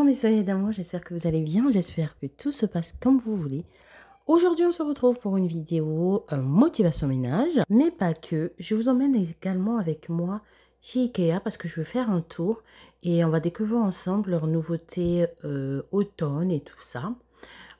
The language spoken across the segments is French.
mes soeurs d'amour, j'espère que vous allez bien, j'espère que tout se passe comme vous voulez. Aujourd'hui, on se retrouve pour une vidéo motivation ménage, mais pas que. Je vous emmène également avec moi chez Ikea parce que je veux faire un tour et on va découvrir ensemble leurs nouveautés automne et tout ça.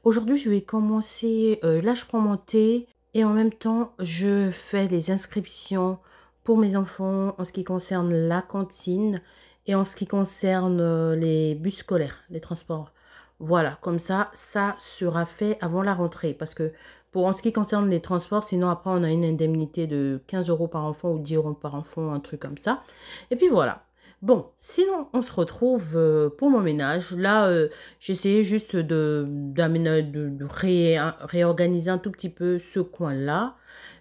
Aujourd'hui, je vais commencer, là je prends mon thé et en même temps, je fais les inscriptions pour mes enfants en ce qui concerne la cantine et en ce qui concerne les bus scolaires, les transports. Voilà, comme ça sera fait avant la rentrée. Parce que en ce qui concerne les transports, sinon après on a une indemnité de 15 € par enfant ou 10 € par enfant, un truc comme ça. Et puis voilà. Bon, sinon on se retrouve pour mon ménage. Là, j'essayais juste réorganiser un tout petit peu ce coin-là.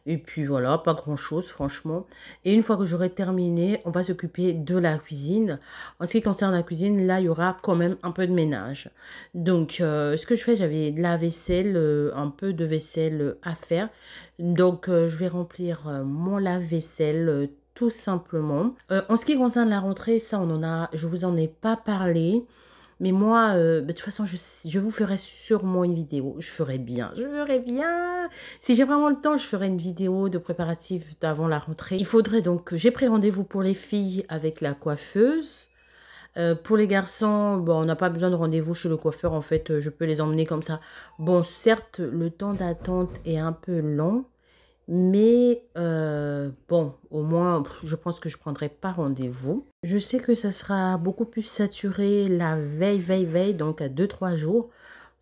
Et puis voilà, pas grand-chose franchement. Et une fois que j'aurai terminé, on va s'occuper de la cuisine. En ce qui concerne la cuisine, là, il y aura quand même un peu de ménage. Donc, ce que je fais, j'avais de la vaisselle, un peu de vaisselle à faire. Donc, je vais remplir mon lave-vaisselle tout simplement. En ce qui concerne la rentrée, ça, je vous en ai pas parlé. Mais moi, de toute façon, je vous ferai sûrement une vidéo. Je ferai bien. Si j'ai vraiment le temps, je ferai une vidéo de préparatifs avant la rentrée. Il faudrait donc que j'ai pris rendez-vous pour les filles avec la coiffeuse. Pour les garçons, bon, on n'a pas besoin de rendez-vous chez le coiffeur. En fait, je peux les emmener comme ça. Bon, certes, le temps d'attente est un peu long. Mais bon, au moins, je pense que je prendrai pas rendez-vous. Je sais que ça sera beaucoup plus saturé la veille, donc à 2-3 jours.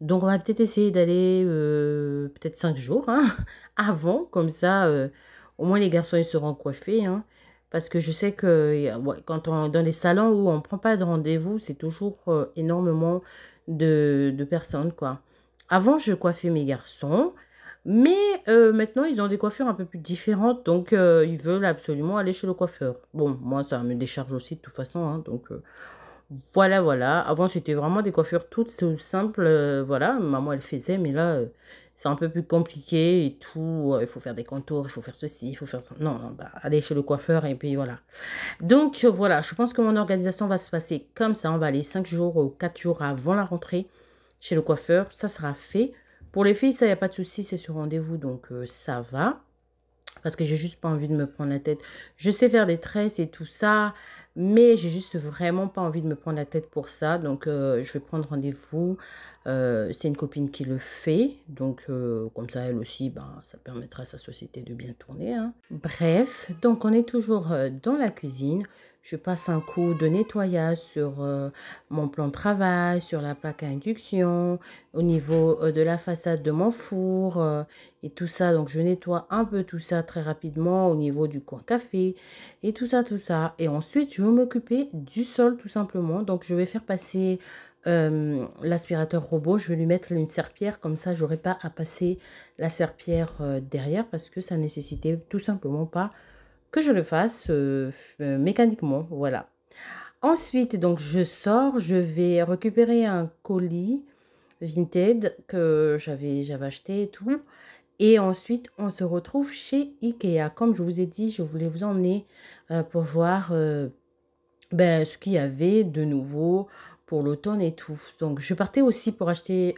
Donc, on va peut-être essayer d'aller peut-être 5 jours hein, avant. Comme ça, au moins les garçons, ils seront coiffés. Hein, parce que je sais que ouais, dans les salons où on ne prend pas de rendez-vous, c'est toujours énormément de personnes, quoi. Avant, je coiffais mes garçons. Mais maintenant, ils ont des coiffures un peu plus différentes, donc ils veulent absolument aller chez le coiffeur. Bon, moi, ça me décharge aussi de toute façon, hein, donc voilà. Avant, c'était vraiment des coiffures toutes simples, voilà, maman, elle faisait, mais là, c'est un peu plus compliqué et tout. Il faut faire des contours, il faut faire ceci, il faut faire ça. Non, non, bah, aller chez le coiffeur et puis voilà. Donc voilà, je pense que mon organisation va se passer comme ça. On va aller 5 jours ou 4 jours avant la rentrée chez le coiffeur, ça sera fait. Pour les filles, ça, il n'y a pas de souci, c'est sur rendez-vous, donc ça va. Parce que j'ai juste pas envie de me prendre la tête. Je sais faire des tresses et tout ça, mais j'ai juste vraiment pas envie de me prendre la tête pour ça. Donc, je vais prendre rendez-vous. C'est une copine qui le fait. Donc, comme ça, elle aussi, ben, ça permettra à sa société de bien tourner. Hein. Bref, donc on est toujours dans la cuisine. Je passe un coup de nettoyage sur mon plan de travail, sur la plaque à induction, au niveau de la façade de mon four et tout ça. Donc, je nettoie un peu tout ça très rapidement au niveau du coin café et tout ça, tout ça. Et ensuite, je vais m'occuper du sol tout simplement. Donc, je vais faire passer l'aspirateur robot. Je vais lui mettre une serpillière. Comme ça, j'aurai pas à passer la serpillière derrière parce que ça nécessitait tout simplement pas que je le fasse mécaniquement. Voilà. Ensuite, donc, je sors. Je vais récupérer un colis Vinted que j'avais acheté et tout. Et ensuite, on se retrouve chez Ikea. Comme je vous ai dit, je voulais vous emmener pour voir ce qu'il y avait de nouveau pour l'automne et tout. Donc, je partais aussi pour acheter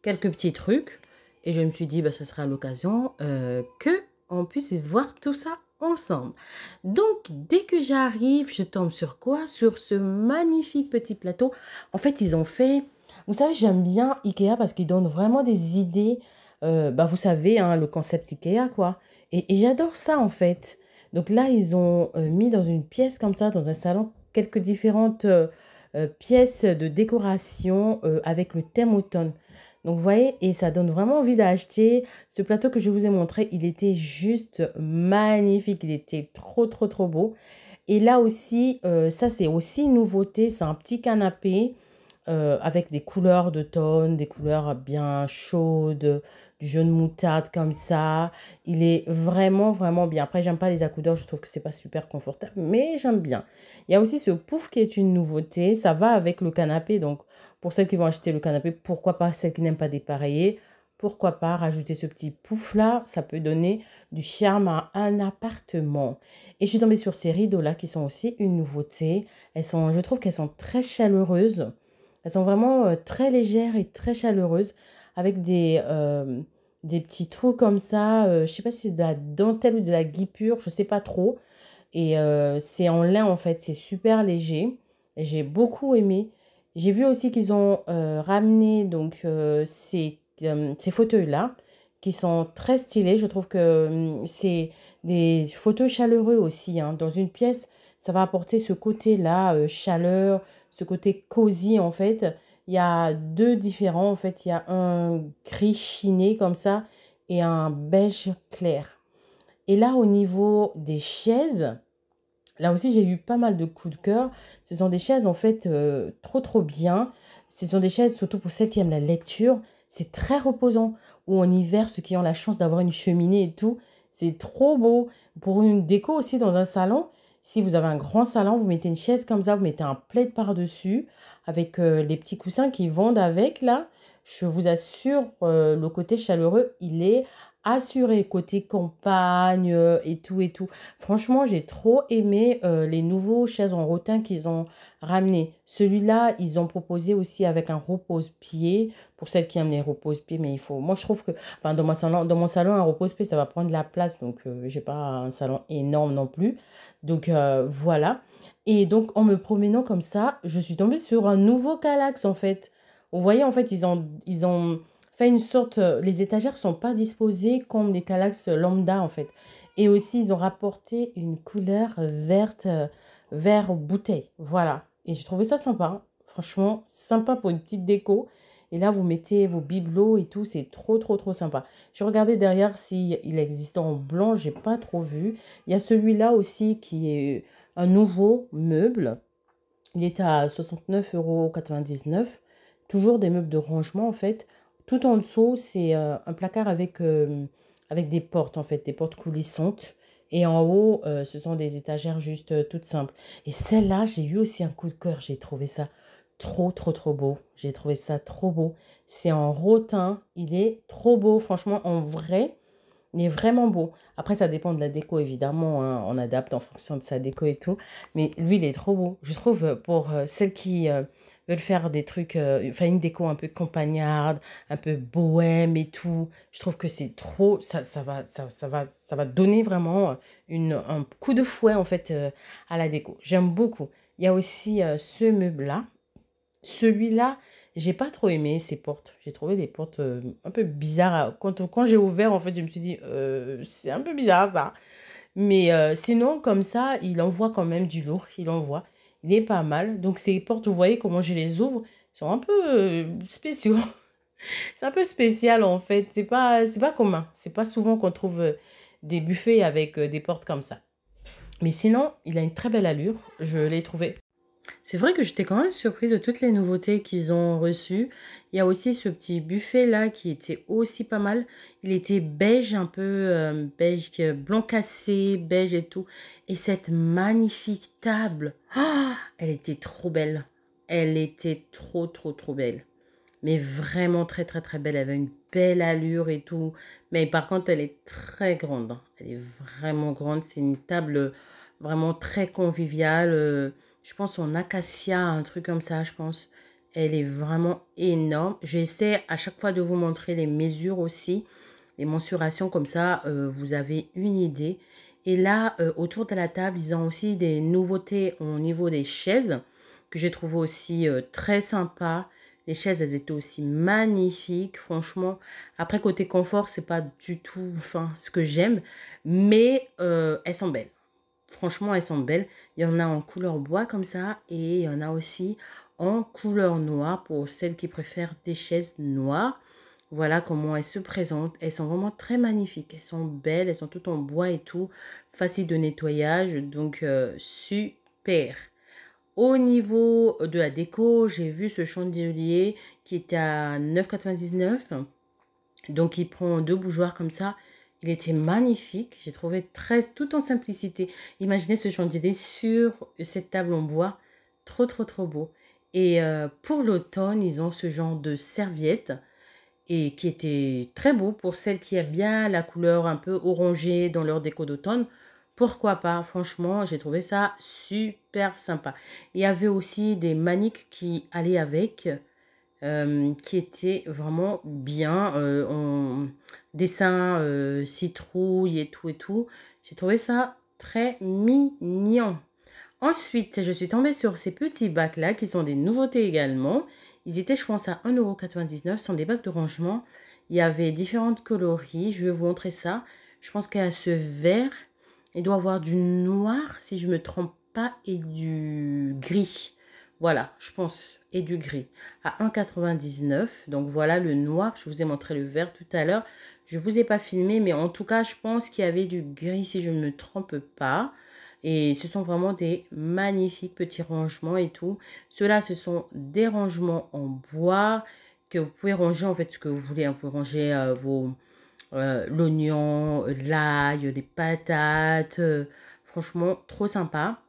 quelques petits trucs. Et je me suis dit, ça sera l'occasion que on puisse voir tout ça ensemble. Donc, dès que j'arrive, je tombe sur quoi? Sur ce magnifique petit plateau. En fait, ils ont fait... Vous savez, j'aime bien Ikea parce qu'ils donnent vraiment des idées. Vous savez, hein, le concept Ikea, quoi. Et j'adore ça, en fait. Donc là, ils ont mis dans une pièce comme ça, dans un salon, quelques différentes pièces de décoration avec le thème automne. Donc, vous voyez, et ça donne vraiment envie d'acheter. Ce plateau que je vous ai montré, il était juste magnifique. Il était trop, trop, trop beau. Et là aussi, ça, c'est aussi une nouveauté. C'est un petit canapé avec des couleurs d'automne, des couleurs bien chaudes, du jaune moutarde comme ça. Il est vraiment, vraiment bien. Après, j'aime pas les accoudeurs, je trouve que c'est pas super confortable, mais j'aime bien. Il y a aussi ce pouf qui est une nouveauté. Ça va avec le canapé, donc pour celles qui vont acheter le canapé, pourquoi pas celles qui n'aiment pas dépareiller, pourquoi pas rajouter ce petit pouf-là, ça peut donner du charme à un appartement. Et je suis tombée sur ces rideaux-là qui sont aussi une nouveauté. Je trouve qu'elles sont très chaleureuses. Elles sont vraiment très légères et très chaleureuses avec des petits trous comme ça. Je sais pas si c'est de la dentelle ou de la guipure, je sais pas trop. Et c'est en lin en fait, c'est super léger. Et j'ai beaucoup aimé. J'ai vu aussi qu'ils ont ramené donc ces fauteuils-là qui sont très stylés. Je trouve que c'est des fauteuils chaleureux aussi, hein. Dans une pièce, ça va apporter ce côté-là, chaleur, ce côté cosy en fait. Il y a deux différents en fait. Il y a un gris chiné comme ça et un beige clair. Et là, au niveau des chaises, là aussi, j'ai eu pas mal de coups de cœur. Ce sont des chaises, en fait, trop, trop bien. Ce sont des chaises, surtout pour celles qui aiment la lecture. C'est très reposant. Ou en hiver, ceux qui ont la chance d'avoir une cheminée et tout, c'est trop beau. Pour une déco aussi dans un salon, si vous avez un grand salon, vous mettez une chaise comme ça, vous mettez un plaid par-dessus avec les petits coussins qui vendent avec, là. Je vous assure, le côté chaleureux, il est assuré. Côté campagne et tout et tout. Franchement, j'ai trop aimé les nouveaux chaises en rotin qu'ils ont ramenés. Celui-là, ils ont proposé aussi avec un repose-pied. Pour celles qui aiment les repose-pieds, mais il faut. Moi, je trouve que, enfin, dans mon salon, un repose-pied, ça va prendre de la place. Donc, j'ai pas un salon énorme non plus. Donc, voilà. Et donc, en me promenant comme ça, je suis tombée sur un nouveau Calax, en fait. Vous voyez, en fait, ils ont fait une sorte. Les étagères sont pas disposées comme les Calax lambda, en fait. Et aussi, ils ont rapporté une couleur verte, vert bouteille. Voilà. Et j'ai trouvé ça sympa. Franchement, sympa pour une petite déco. Et là, vous mettez vos bibelots et tout. C'est trop, trop, trop sympa. J'ai regardé derrière s'il existe en blanc. J'ai pas trop vu. Il y a celui-là aussi qui est un nouveau meuble. Il est à 69,99 €. Toujours des meubles de rangement, en fait. Tout en dessous, c'est un placard avec des portes, en fait, des portes coulissantes. Et en haut, ce sont des étagères juste toutes simples. Et celle-là, j'ai eu aussi un coup de cœur. J'ai trouvé ça trop, trop, trop beau. J'ai trouvé ça trop beau. C'est en rotin. Il est trop beau. Franchement, en vrai, il est vraiment beau. Après, ça dépend de la déco, évidemment, hein. On adapte en fonction de sa déco et tout. Mais lui, il est trop beau. Je trouve, pour celles qui veulent faire des trucs, enfin, une déco un peu campagnarde, un peu bohème et tout, je trouve que c'est trop. Ça va donner vraiment un coup de fouet, en fait, à la déco. J'aime beaucoup. Il y a aussi ce meuble-là. Celui-là, j'ai pas trop aimé ces portes. J'ai trouvé des portes un peu bizarres. Quand j'ai ouvert, en fait, je me suis dit, c'est un peu bizarre ça. Mais sinon, comme ça, il envoie quand même du lourd. Il envoie. Il est pas mal. Donc, ces portes, vous voyez comment je les ouvre, ils sont un peu spéciaux. C'est un peu spécial, en fait. C'est pas commun. C'est pas souvent qu'on trouve des buffets avec des portes comme ça. Mais sinon, il a une très belle allure. Je l'ai trouvé. C'est vrai que j'étais quand même surprise de toutes les nouveautés qu'ils ont reçues. Il y a aussi ce petit buffet là qui était aussi pas mal. Il était beige, un peu beige, blanc cassé, beige et tout. Et cette magnifique table, ah, elle était trop belle. Elle était trop, trop, trop belle. Mais vraiment très, très, très belle. Elle avait une belle allure et tout. Mais par contre, elle est très grande, hein. Elle est vraiment grande. C'est une table vraiment très conviviale. Je pense en acacia, un truc comme ça, je pense. Elle est vraiment énorme. J'essaie à chaque fois de vous montrer les mesures aussi, les mensurations, comme ça, vous avez une idée. Et là, autour de la table, ils ont aussi des nouveautés au niveau des chaises, que j'ai trouvé aussi très sympa. Les chaises, elles étaient aussi magnifiques, franchement. Après, côté confort, c'est pas du tout, enfin, ce que j'aime, mais elles sont belles. Franchement, elles sont belles. Il y en a en couleur bois comme ça et il y en a aussi en couleur noire pour celles qui préfèrent des chaises noires. Voilà comment elles se présentent. Elles sont vraiment très magnifiques. Elles sont belles, elles sont toutes en bois et tout. Facile de nettoyage, donc super. Au niveau de la déco, j'ai vu ce chandelier qui était à 9,99 €. Donc, il prend deux bougeoirs comme ça. Il était magnifique. J'ai trouvé tout en simplicité. Imaginez ce chandelier sur cette table en bois. Trop, trop, trop beau. Et pour l'automne, ils ont ce genre de serviette et qui était très beau pour celles qui aiment bien la couleur un peu orangée dans leur déco d'automne. pourquoi pas? Franchement, j'ai trouvé ça super sympa. Il y avait aussi des maniques qui allaient avec, qui étaient vraiment bien, en dessin, citrouille et tout et tout. J'ai trouvé ça très mignon. Ensuite, je suis tombée sur ces petits bacs-là qui sont des nouveautés également. Ils étaient, je pense, à 1,99 €. Ce sont des bacs de rangement. Il y avait différentes coloris. Je vais vous montrer ça. Je pense qu'il y a ce vert. Il doit avoir du noir, si je ne me trompe pas, et du gris. Voilà, je pense, et du gris. À 1,99 €. Donc voilà le noir. Je vous ai montré le vert tout à l'heure. Je ne vous ai pas filmé, mais en tout cas, je pense qu'il y avait du gris, si je ne me trompe pas. Et ce sont vraiment des magnifiques petits rangements et tout. Ceux-là, ce sont des rangements en bois que vous pouvez ranger en fait ce que vous voulez. Vous pouvez ranger l'oignon, l'ail, des patates. Franchement, trop sympa.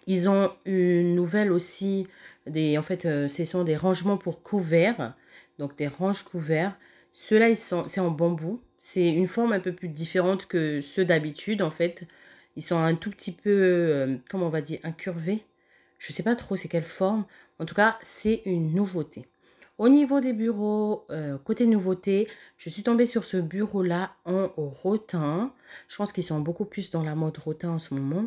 Ils ont une nouvelle aussi, en fait, ce sont des rangements pour couverts, donc des ranges couverts. Ceux-là, c'est en bambou. C'est une forme un peu plus différente que ceux d'habitude, en fait. Ils sont un tout petit peu, comment on va dire, incurvés. Je ne sais pas trop c'est quelle forme. En tout cas, c'est une nouveauté. Au niveau des bureaux, côté nouveauté, je suis tombée sur ce bureau-là en rotin. Je pense qu'ils sont beaucoup plus dans la mode rotin en ce moment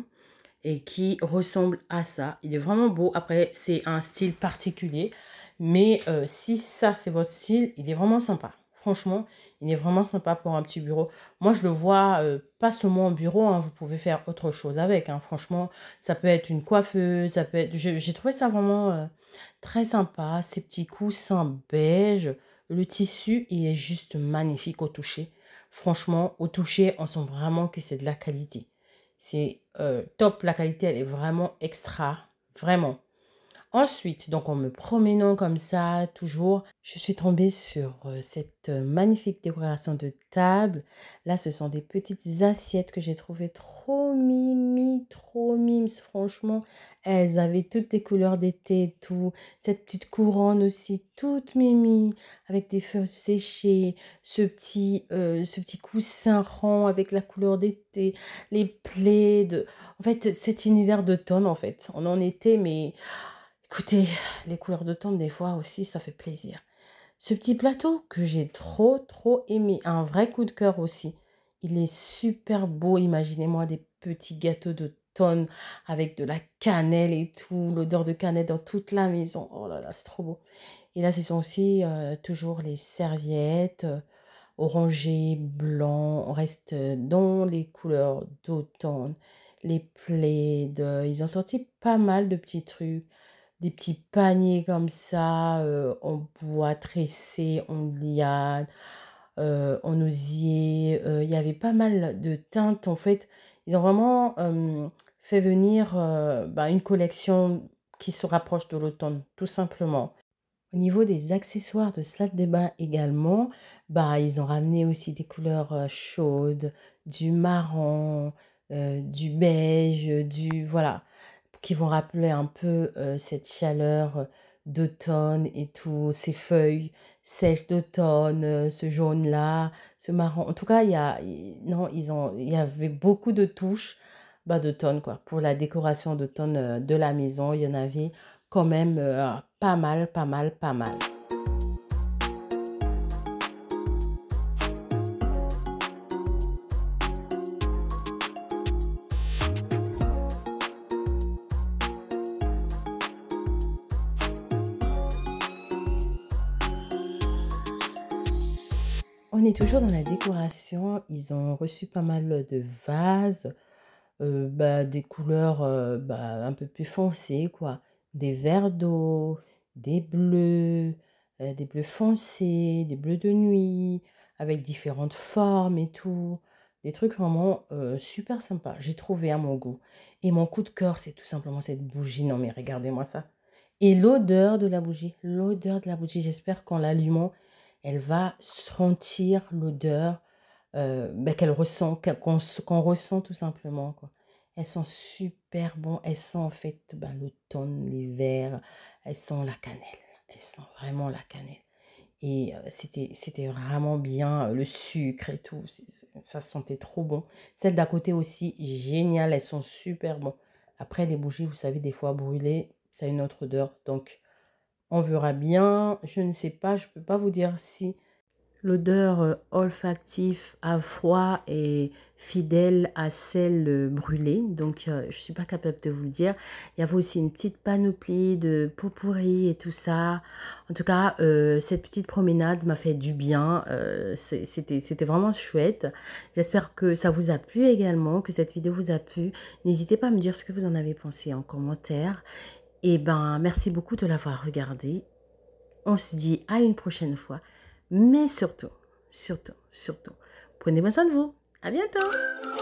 et qui ressemble à ça. Il est vraiment beau. Après, c'est un style particulier. Mais si ça, c'est votre style, il est vraiment sympa. Franchement, il est vraiment sympa pour un petit bureau. Moi, je le vois pas seulement en bureau, hein, vous pouvez faire autre chose avec. Hein. Franchement, ça peut être une coiffeuse, ça peut être... J'ai trouvé ça vraiment très sympa. Ces petits coussins beige. Le tissu, il est juste magnifique au toucher. Franchement, au toucher, on sent vraiment que c'est de la qualité. C'est top, la qualité, elle est vraiment extra, vraiment. Ensuite, donc en me promenant comme ça, toujours, je suis tombée sur cette magnifique décoration de table. Là, ce sont des petites assiettes que j'ai trouvées trop mimi, trop mimes, franchement. Elles avaient toutes les couleurs d'été et tout. Cette petite couronne aussi, toute mimi, avec des feuilles séchées. Ce petit coussin rond avec la couleur d'été. Les plaids. En fait, cet univers d'automne, en fait. On en était, mais... Écoutez, les couleurs d'automne, des fois aussi, ça fait plaisir. Ce petit plateau que j'ai trop, trop aimé, un vrai coup de cœur aussi. Il est super beau. Imaginez-moi des petits gâteaux d'automne avec de la cannelle et tout, l'odeur de cannelle dans toute la maison. Oh là là, c'est trop beau. Et là, ce sont aussi toujours les serviettes orangées, blanc. On reste dans les couleurs d'automne. Les plaids, ils ont sorti pas mal de petits trucs. Des petits paniers comme ça, en bois tressé, en liane, en osier. Il y avait pas mal de teintes, en fait. Ils ont vraiment fait venir une collection qui se rapproche de l'automne, tout simplement. Au niveau des accessoires de salle de bain également, ils ont ramené aussi des couleurs chaudes, du marron, du beige, voilà, qui vont rappeler un peu cette chaleur d'automne et tout, ces feuilles sèches d'automne, ce jaune-là, ce marron. En tout cas, non, il y avait beaucoup de touches d'automne, quoi. Pour la décoration d'automne de la maison, il y en avait quand même pas mal, pas mal, pas mal. On est toujours dans la décoration. Ils ont reçu pas mal de vases, des couleurs un peu plus foncées, quoi. Des verres d'eau, des bleus foncés, des bleus de nuit, avec différentes formes et tout. Des trucs vraiment super sympas. J'ai trouvé à mon goût. Et mon coup de cœur, c'est tout simplement cette bougie. Non, mais regardez-moi ça. Et l'odeur de la bougie, j'espère qu'en l'allumant, elle va sentir l'odeur qu'elle ressent, qu'on ressent tout simplement, quoi. Elles sont super bon. Elles sont en fait l'automne, l'hiver. Elles sont la cannelle. Elles sont vraiment la cannelle. Et c'était vraiment bien, le sucre et tout, ça sentait trop bon. Celles d'à côté aussi, géniales, elles sont super bon. Après les bougies, vous savez, des fois brûlées, ça a une autre odeur, donc on verra bien. Je ne sais pas, je peux pas vous dire si l'odeur olfactive à froid est fidèle à celle brûlée, donc je ne suis pas capable de vous le dire. Il y avait aussi une petite panoplie de pot-pourri et tout ça. En tout cas, cette petite promenade m'a fait du bien. C'était vraiment chouette. J'espère que ça vous a plu également, que cette vidéo vous a plu. N'hésitez pas à me dire ce que vous en avez pensé en commentaire. Et ben, merci beaucoup de l'avoir regardé. On se dit à une prochaine fois. Mais surtout, surtout, surtout, prenez bien soin de vous. À bientôt!